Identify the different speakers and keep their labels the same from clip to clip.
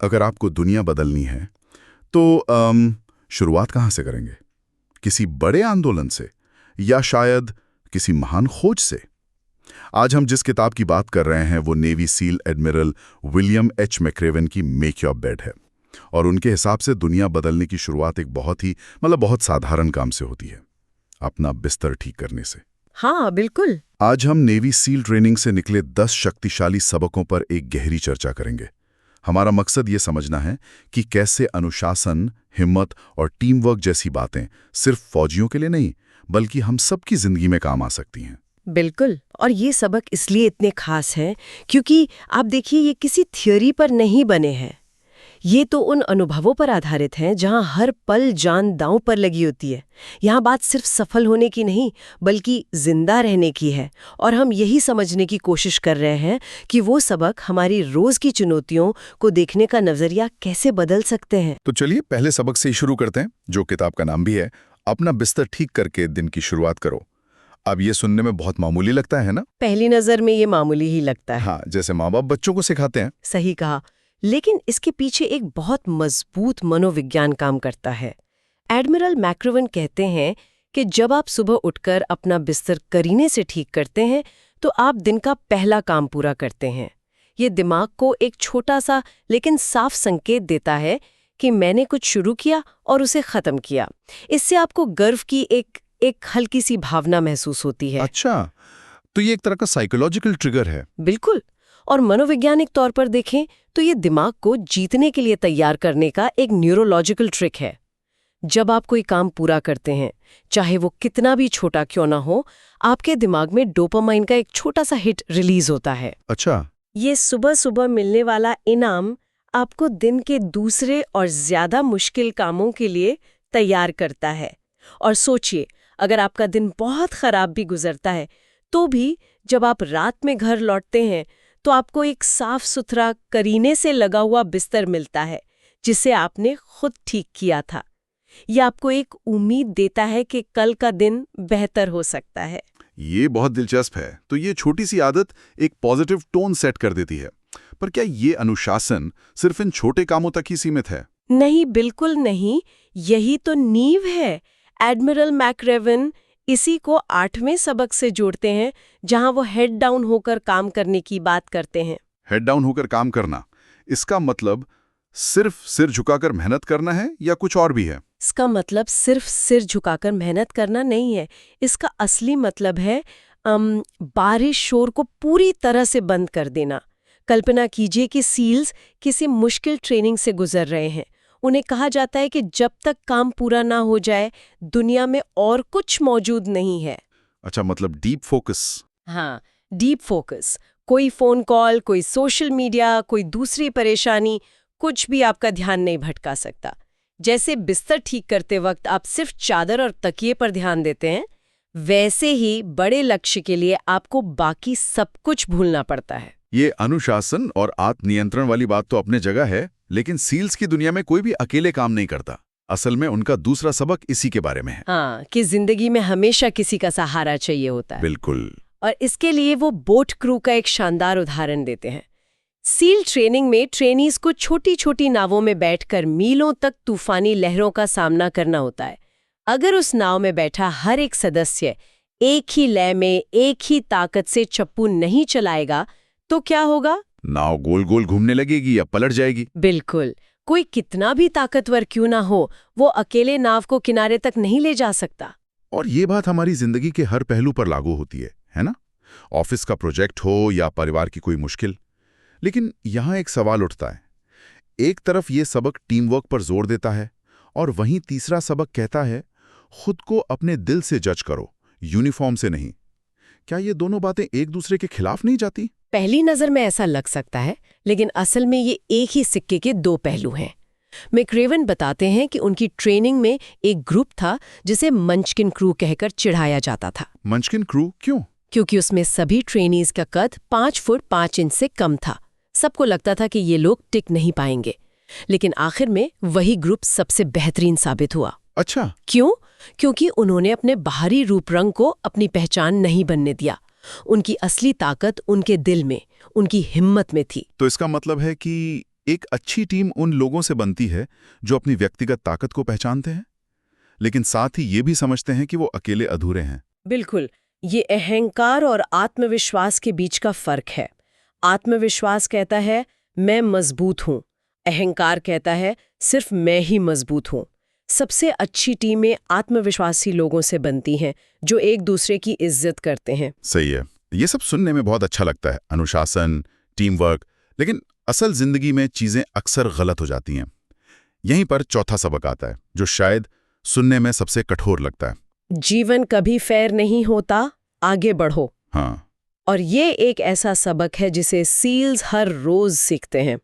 Speaker 1: अगर आपको दुनिया बदलनी है तो शुरुआत कहाँ से करेंगे? किसी बड़े आंदोलन से या शायद किसी महान खोज से? आज हम जिस किताब की बात कर रहे हैं वो navy seal admiral William H McRaven की मेक योर बेड है। और उनके हिसाब से दुनिया बदलने की शुरुआत एक बहुत साधारण काम से होती है, अपना बिस्तर ठीक करने से।
Speaker 2: हाँ बिल्कुल।
Speaker 1: आज हम नेवी सील ट्रेनिंग से निकले 10 शक्तिशाली सबकों पर एक गहरी चर्चा करेंगे। हमारा मकसद ये समझना है कि कैसे अनुशासन, हिम्मत और टीम वर्क जैसी बातें सिर्फ फौजियों के लिए नहीं बल्कि हम सबकी जिंदगी में काम आ सकती हैं।
Speaker 2: बिल्कुल। और ये सबक इसलिए इतने खास हैं क्योंकि आप देखिए ये किसी थ्योरी पर नहीं बने हैं। ये तो उन अनुभवों पर आधारित हैं जहां हर पल जान दांव पर लगी होती है। यहाँ बात सिर्फ सफल होने की नहीं बल्कि जिंदा रहने की है। और हम यही समझने की कोशिश कर रहे हैं कि वो सबक हमारी रोज की चुनौतियों को देखने का नजरिया कैसे बदल सकते हैं।
Speaker 1: तो चलिए पहले सबक से ही शुरू करते हैं, जो किताब का नाम भी है, अपना बिस्तर ठीक करके दिन की शुरुआत करो। अब ये सुनने में बहुत मामूली लगता है ना?
Speaker 2: पहली नजर में ये मामूली ही लगता है।
Speaker 1: हाँ, जैसे माँ बाप बच्चों को सिखाते हैं।
Speaker 2: सही कहा, लेकिन इसके पीछे एक बहुत मजबूत मनोविज्ञान काम करता है। एडमिरल मैक्रेवन कहते हैं कि जब आप सुबह उठकर अपना बिस्तर करीने से ठीक करते हैं तो आप दिन का पहला काम पूरा करते हैं। ये दिमाग को एक छोटा सा लेकिन साफ संकेत देता है कि मैंने कुछ शुरू किया और उसे खत्म किया। इससे आपको गर्व की एक हल्की सी भावना महसूस होती है।
Speaker 1: अच्छा, तो ये एक तरह का साइकोलॉजिकल ट्रिगर है।
Speaker 2: बिल्कुल। और मनोवैज्ञानिक तौर पर देखें तो ये दिमाग को जीतने के लिए तैयार करने का एक न्यूरोलॉजिकल ट्रिक है। जब आप कोई काम पूरा करते हैं, चाहे वो कितना भी छोटा क्यों ना हो, आपके दिमाग में डोपामाइन का एक छोटा सा हिट रिलीज होता है।
Speaker 1: अच्छा।
Speaker 2: ये सुबह सुबह मिलने वाला इनाम आपको दिन के दूसरे और ज्यादा मुश्किल कामों के लिए तैयार करता है। और सोचिए, अगर आपका दिन बहुत खराब भी गुजरता है तो भी जब आप रात में घर लौटते हैं तो आपको एक साफ सुथरा करीने से लगा हुआ बिस्तर मिलता है जिसे आपने खुद ठीक किया था। यह आपको एक उम्मीद देता है कि कल का दिन बेहतर हो सकता है।
Speaker 1: ये बहुत दिलचस्प है। तो ये छोटी सी आदत एक पॉजिटिव टोन सेट कर देती है। पर क्या ये अनुशासन सिर्फ इन छोटे कामों तक ही सीमित है?
Speaker 2: नहीं, बिल्कुल नहीं। यही तो नींव है। एडमिरल मैक्रेवन इसी को 8वें सबक से जोड़ते हैं जहां वो हेड डाउन होकर काम करने की बात करते हैं।
Speaker 1: हेड डाउन होकर काम करना, इसका मतलब सिर्फ सिर झुकाकर मेहनत करना है या कुछ और भी है?
Speaker 2: इसका मतलब सिर्फ सिर झुकाकर मेहनत करना नहीं है। इसका असली मतलब है बारिश शोर को पूरी तरह से बंद कर देना। कल्पना कीजिए कि सील्स किसी मुश्किल ट्रेनिंग से गुजर रहे हैं। उन्हें कहा जाता है कि जब तक काम पूरा ना हो जाए दुनिया में और कुछ मौजूद नहीं है।
Speaker 1: अच्छा, मतलब डीप फोकस।
Speaker 2: हाँ, डीप फोकस। कोई फोन कॉल, कोई सोशल मीडिया, कोई दूसरी परेशानी, कुछ भी आपका ध्यान नहीं भटका सकता। जैसे बिस्तर ठीक करते वक्त आप सिर्फ चादर और तकिए पर ध्यान देते हैं, वैसे ही बड़े लक्ष्य के लिए आपको बाकी सब कुछ भूलना पड़ता है।
Speaker 1: ये अनुशासन और आत्मनियंत्रण वाली बात तो अपने जगह है, लेकिन सील्स की दुनिया में कोई भी अकेले काम नहीं करता। असल में उनका दूसरा सबक इसी के बारे में है।
Speaker 2: हाँ, कि जिंदगी में हमेशा किसी का सहारा चाहिए होता है।
Speaker 1: बिल्कुल।
Speaker 2: और इसके लिए वो बोट क्रू का एक शानदार उदाहरण देते हैं। सील ट्रेनिंग में ट्रेनीज को छोटी छोटी नावों में बैठकर मीलों तक तूफानी लहरों का सामना करना होता है। अगर उस नाव में बैठा हर एक सदस्य एक ही लय में, एक ही ताकत से चप्पू नहीं चलाएगा तो क्या होगा?
Speaker 1: नाव गोल गोल घूमने लगेगी या पलट जाएगी।
Speaker 2: बिल्कुल। कोई कितना भी ताकतवर क्यों ना हो, वो अकेले नाव को किनारे तक नहीं ले जा सकता।
Speaker 1: और ये बात हमारी जिंदगी के हर पहलू पर लागू होती है ना? ऑफिस का प्रोजेक्ट हो या परिवार की कोई मुश्किल। लेकिन यहाँ एक सवाल उठता है। एक तरफ ये सबक टीम वर्क पर जोर देता है और वहीं तीसरा सबक कहता है खुद को अपने दिल से जज करो, यूनिफॉर्म से नहीं। क्या ये दोनों बातें एक दूसरे के खिलाफ नहीं जाती?
Speaker 2: पहली नजर में ऐसा लग सकता है, लेकिन असल में ये एक ही सिक्के के दो पहलू हैं। मैक्रेवन बताते हैं कि उनकी ट्रेनिंग में एक ग्रुप था जिसे मंचकिन क्रू कहकर चिढ़ाया जाता था।
Speaker 1: मंचकिन क्रू क्यों?
Speaker 2: क्योंकि उसमें सभी ट्रेनीज का कद 5 फुट 5 इंच से कम था। सबको लगता था कि ये लोग टिक नहीं पाएंगे, लेकिन आखिर में वही ग्रुप सबसे बेहतरीन साबित हुआ।
Speaker 1: अच्छा,
Speaker 2: क्यों? क्योंकि उन्होंने अपने बाहरी रूप रंग को अपनी पहचान नहीं बनने दिया। उनकी असली ताकत उनके दिल में, उनकी हिम्मत में थी।
Speaker 1: तो इसका मतलब है कि एक अच्छी टीम उन लोगों से बनती है जो अपनी व्यक्तिगत ताकत को पहचानते हैं, लेकिन साथ ही ये भी समझते हैं कि वो अकेले अधूरे हैं।
Speaker 2: बिल्कुल, ये अहंकार और आत्मविश्वास के बीच का फर्क है। आत्मविश्वास कहता है मैं मजबूत हूँ, अहंकार कहता है सिर्फ मैं ही मजबूत हूँ। सबसे अच्छी टीमें आत्मविश्वासी लोगों से बनती हैं जो एक दूसरे की इज्जत करते हैं।
Speaker 1: सही है, ये सब सुनने में बहुत अच्छा लगता है, अनुशासन, टीम वर्क, लेकिन असल जिंदगी में चीजें अक्सर गलत हो जाती हैं। यहीं पर चौथा सबक आता है जो शायद सुनने में सबसे कठोर लगता है।
Speaker 2: जीवन कभी फेयर नहीं होता, आगे बढ़ो।
Speaker 1: हाँ,
Speaker 2: और ये एक ऐसा सबक है जिसे सील्स हर रोज सीखते हैं।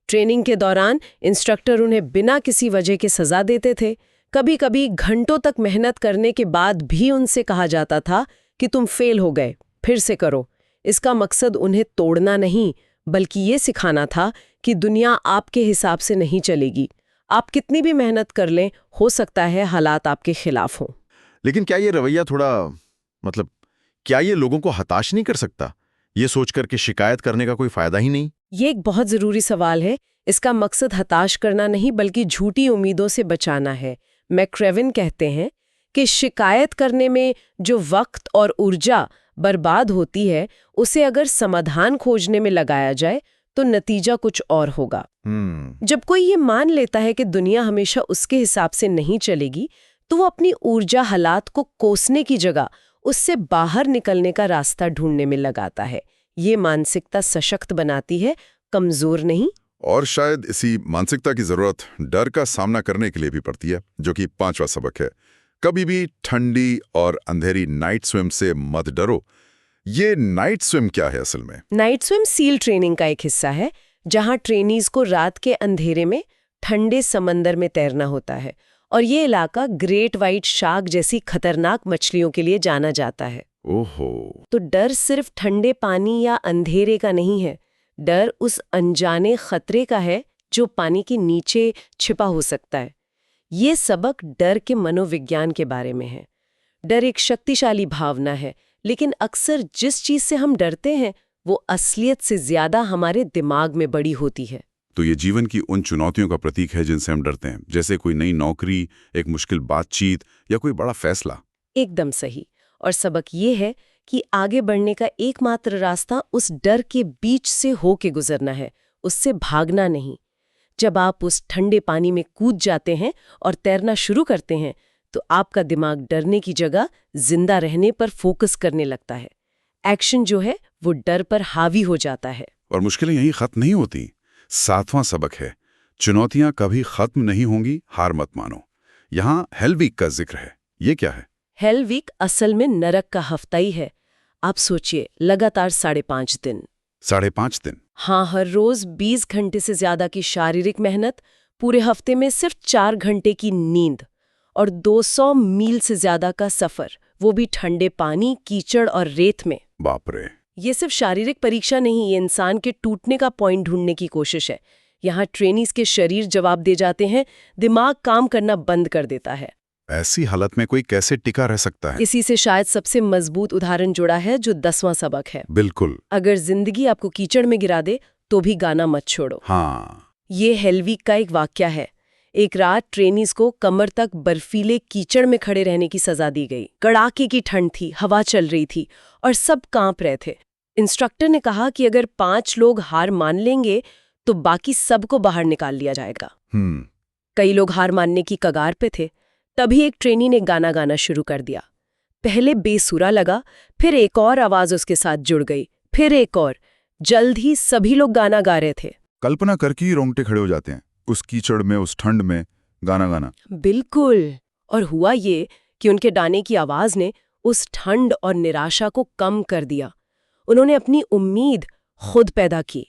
Speaker 2: ट्रेनिंग के दौरान इंस्ट्रक्टर उन्हें बिना किसी वजह के सजा देते थे। कभी कभी घंटों तक मेहनत करने के बाद भी उनसे कहा जाता था कि तुम फेल हो गए, फिर से करो। इसका मकसद उन्हें तोड़ना नहीं, बल्कि ये सिखाना था कि दुनिया आपके हिसाब से नहीं चलेगी। आप कितनी भी मेहनत कर लें, हो सकता है हालात आपके खिलाफ हों।
Speaker 3: लेकिन क्या ये रवैया क्या ये लोगों को हताश नहीं कर सकता? ये सोचकर कि शिकायत करने का कोई फायदा ही नहीं।
Speaker 2: ये एक बहुत ज़रूरी सवाल है। इसका मकसद हताश करना नहीं, बल्कि झूठी उम्मीदों से बचाना है। मैक्रेविन कहते हैं कि शिकायत करने में जो वक्त और ऊर्जा बर्बाद होती है, उसे अगर समाधान खोजने में लगाया जाए तो नतीजा कुछ और होगा। जब कोई ये मान लेता है कि दुनिया हमेशा उसके हिसाब से नहीं चलेगी, तो वो अपनी ऊर्जा हालात को कोसने की जगह उससे बाहर निकलने का रास्ता ढूंढने में लगाता है। ये मानसिकता सशक्त बनाती है, कमजोर नहीं।
Speaker 1: और शायद इसी मानसिकता की जरूरत डर का सामना करने के लिए भी पड़ती है, जो कि पांचवा सबक है। कभी भी ठंडी और अंधेरी नाइट स्विम से मत डरो। ये नाइट स्विम क्या है असल में?
Speaker 2: नाइट स्विम सील ट्रेनिंग का एक हिस्सा है, जहां ट्रेनीज को रात के अंधेरे में ठंडे समंदर में तैरना होता है। और ये इलाका ग्रेट व्हाइट शार्क जैसी खतरनाक मछलियों के लिए जाना जाता है।
Speaker 1: ओहो,
Speaker 2: तो डर सिर्फ ठंडे पानी या अंधेरे का नहीं है, डर उस अनजाने खतरे का है जो पानी के नीचे छिपा हो सकता है। ये सबक डर के मनोविज्ञान के बारे में है। डर एक शक्तिशाली भावना है, लेकिन अक्सर जिस चीज से हम डरते हैं वो असलियत से ज्यादा हमारे दिमाग में बड़ी होती है।
Speaker 1: तो ये जीवन की उन चुनौतियों का प्रतीक है जिनसे हम डरते हैं, जैसे कोई नई नौकरी, एक मुश्किल बातचीत या कोई बड़ा फैसला।
Speaker 2: एकदम सही। और सबक ये है कि आगे बढ़ने का एकमात्र रास्ता उस डर के बीच से होके गुजरना है, उससे भागना नहीं। जब आप उस ठंडे पानी में कूद जाते हैं और तैरना शुरू करते हैं, तो आपका दिमाग डरने की जगह जिंदा रहने पर फोकस करने लगता है। एक्शन जो है वो डर पर हावी हो जाता है।
Speaker 1: और मुश्किलें यहीं खत्म नहीं होती। सातवां सबक है, चुनौतियां कभी खत्म नहीं होंगी, हार मत मानो। यहाँ हेल वीक का जिक्र है। ये क्या है?
Speaker 2: हेल वीक असल में नरक का हफ्ता ही है। आप सोचिए, लगातार 5.5 दिन।
Speaker 1: 5.5 दिन?
Speaker 2: हाँ, हर रोज 20 घंटे से ज्यादा की शारीरिक मेहनत, पूरे हफ्ते में सिर्फ 4 घंटे की नींद और 200 मील से ज्यादा का सफर, वो भी ठंडे पानी, कीचड़ और रेत में।
Speaker 1: बाप रे!
Speaker 2: ये सिर्फ शारीरिक परीक्षा नहीं, ये इंसान के टूटने का पॉइंट ढूंढने की कोशिश है। यहाँ ट्रेनीज के शरीर जवाब दे जाते हैं, दिमाग काम करना बंद कर देता है।
Speaker 1: ऐसी हालत में कोई कैसे टिका रह सकता है?
Speaker 2: इसी से शायद सबसे मजबूत उदाहरण जुड़ा है, जो 10वां सबक है।
Speaker 1: बिल्कुल।
Speaker 2: अगर जिंदगी आपको कीचड़ में गिरा दे तो भी गाना मत छोड़ो।
Speaker 1: हाँ,
Speaker 2: ये हेल वीक का एक वाक्या है। एक रात ट्रेनीज को कमर तक बर्फीले कीचड़ में खड़े रहने की सजा दी गई। कड़ाके की ठंड थी, हवा चल रही थी और सब कांप रहे थे। इंस्ट्रक्टर ने कहा कि अगर 5 लोग हार मान लेंगे तो बाकी सबको बाहर निकाल लिया जाएगा। कई लोग हार मानने की कगार पे थे। तभी एक ट्रेनी ने गाना गाना शुरू कर दिया। पहले बेसुरा लगा, फिर एक और आवाज उसके साथ जुड़ गई, फिर एक और। जल्द ही सभी लोग गाना गा रहे थे।
Speaker 1: कल्पना करके ही रोंगटे खड़े हो जाते हैं, उस कीचड़ में, उस ठंड में गाना गाना।
Speaker 2: बिल्कुल। और हुआ ये कि उनके गाने की आवाज ने उस ठंड और निराशा को कम कर दिया। उन्होंने अपनी उम्मीद खुद पैदा की।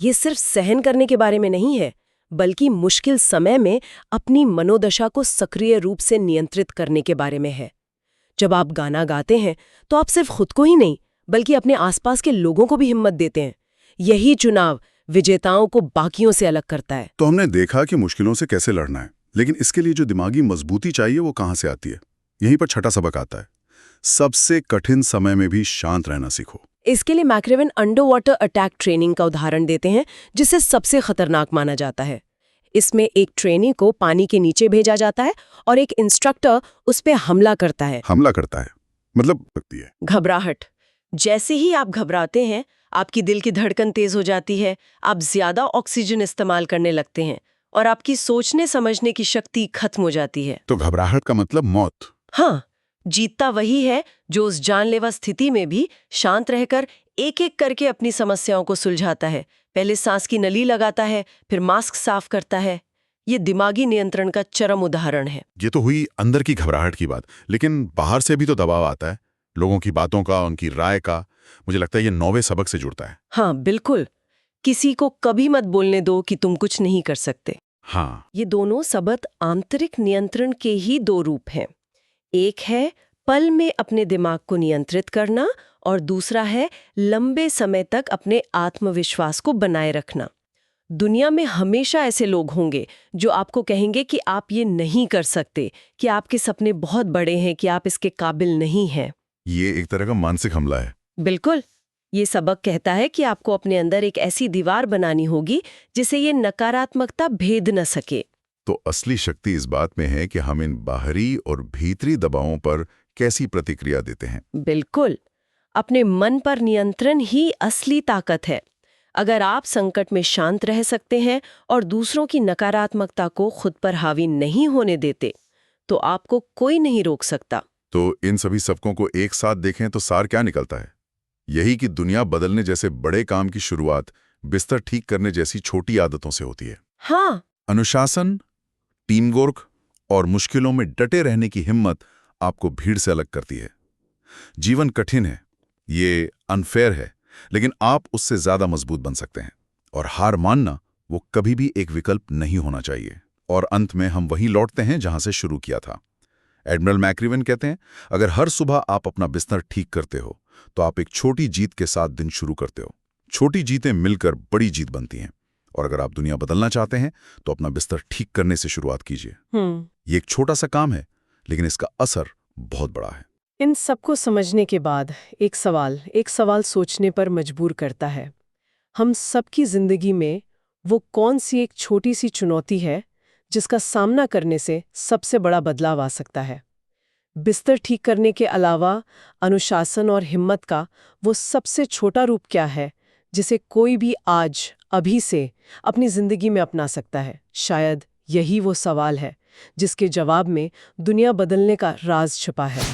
Speaker 2: ये सिर्फ सहन करने के बारे में नहीं है, बल्कि मुश्किल समय में अपनी मनोदशा को सक्रिय रूप से नियंत्रित करने के बारे में है। जब आप गाना गाते हैं तो आप सिर्फ खुद को ही नहीं, बल्कि अपने आसपास के लोगों को भी हिम्मत देते हैं। यही चुनाव विजेताओं को बाकियों से अलग करता है।
Speaker 1: तो हमने देखा कि मुश्किलों से कैसे लड़ना है, लेकिन इसके लिए जो दिमागी मजबूती चाहिए वो कहाँ से आती है? यहीं पर छठा सबक आता है, सबसे कठिन समय में भी शांत रहना सीखो।
Speaker 2: इसके लिए McRaven under water attack training का उदाहरण देते हैं, जिसे सबसे खतरनाक माना जाता है। इसमें एक ट्रेनी को पानी के नीचे भेजा जाता है और एक इंस्ट्रक्टर उस पर हमला करता है।
Speaker 1: हमला करता है मतलब लगती है
Speaker 2: घबराहट। जैसे ही आप घबराते हैं, आपकी दिल की धड़कन तेज हो जाती है, आप ज्यादा ऑक्सीजन इस्तेमाल करने लगते हैं और आपकी सोचने समझने की शक्ति खत्म हो जाती है।
Speaker 1: तो घबराहट का मतलब मौत।
Speaker 2: हाँ, जीतता वही है जो उस जानलेवा स्थिति में भी शांत रहकर एक एक करके अपनी समस्याओं को सुलझाता है। पहले सांस की नली लगाता है, फिर मास्क साफ करता है। ये दिमागी नियंत्रण का चरम उदाहरण है।
Speaker 1: ये तो हुई अंदर की घबराहट की बात, लेकिन बाहर से भी तो दबाव आता है, लोगों की बातों का, उनकी राय का। मुझे लगता है ये 9वें सबक से जुड़ता है।
Speaker 2: हाँ बिल्कुल, किसी को कभी मत बोलने दो कि तुम कुछ नहीं कर सकते।
Speaker 1: हाँ,
Speaker 2: ये दोनों सबक आंतरिक नियंत्रण के ही दो रूप हैं। एक है पल में अपने दिमाग को नियंत्रित करना और दूसरा है लंबे समय तक अपने आत्मविश्वास को बनाए रखना। दुनिया में हमेशा ऐसे लोग होंगे जो आपको कहेंगे कि आप ये नहीं कर सकते, कि आपके सपने बहुत बड़े हैं, कि आप इसके काबिल नहीं हैं।
Speaker 1: ये एक तरह का मानसिक हमला है।
Speaker 2: बिल्कुल। ये सबक कहता है कि आपको अपने अंदर एक ऐसी दीवार बनानी होगी जिसे ये नकारात्मकता भेद न सके।
Speaker 1: तो असली शक्ति इस बात में है कि हम इन बाहरी और भीतरी दबावों पर कैसी प्रतिक्रिया देते हैं।
Speaker 2: बिल्कुल, अपने मन पर नियंत्रण ही असली ताकत है। अगर आप संकट में शांत रह सकते हैं और दूसरों की नकारात्मकता को खुद पर हावी नहीं होने देते, तो आपको कोई नहीं रोक सकता।
Speaker 1: तो इन सभी सबकों को एक साथ देखें तो सार क्या निकलता है? यही कि दुनिया बदलने जैसे बड़े काम की शुरुआत बिस्तर ठीक करने जैसी छोटी आदतों से होती है।
Speaker 2: हाँ,
Speaker 1: अनुशासन, टीम वर्क और मुश्किलों में डटे रहने की हिम्मत आपको भीड़ से अलग करती है। जीवन कठिन है, ये अनफेयर है, लेकिन आप उससे ज्यादा मजबूत बन सकते हैं। और हार मानना वो कभी भी एक विकल्प नहीं होना चाहिए। और अंत में हम वहीं लौटते हैं जहां से शुरू किया था। एडमिरल मैक्रेवन कहते हैं, अगर हर सुबह आप अपना बिस्तर ठीक करते हो तो आप एक छोटी जीत के साथ दिन शुरू करते हो। छोटी जीतें मिलकर बड़ी जीत बनती हैं। और अगर आप दुनिया बदलना चाहते हैं तो अपना बिस्तर ठीक करने से शुरुआत कीजिए। ये एक छोटा सा काम है, लेकिन इसका असर बहुत बड़ा है।
Speaker 2: इन सबको समझने के बाद एक सवाल सोचने पर मजबूर करता है। हम सबकी जिंदगी में वो कौन सी एक छोटी सी चुनौती है जिसका सामना करने से सबसे बड़ा बदलाव आ सकता है? बिस्तर ठीक करने के अलावा अनुशासन और हिम्मत का वो सबसे छोटा रूप क्या है जिसे कोई भी आज अभी से अपनी जिंदगी में अपना सकता है? शायद यही वो सवाल है जिसके जवाब में दुनिया बदलने का राज छिपा है।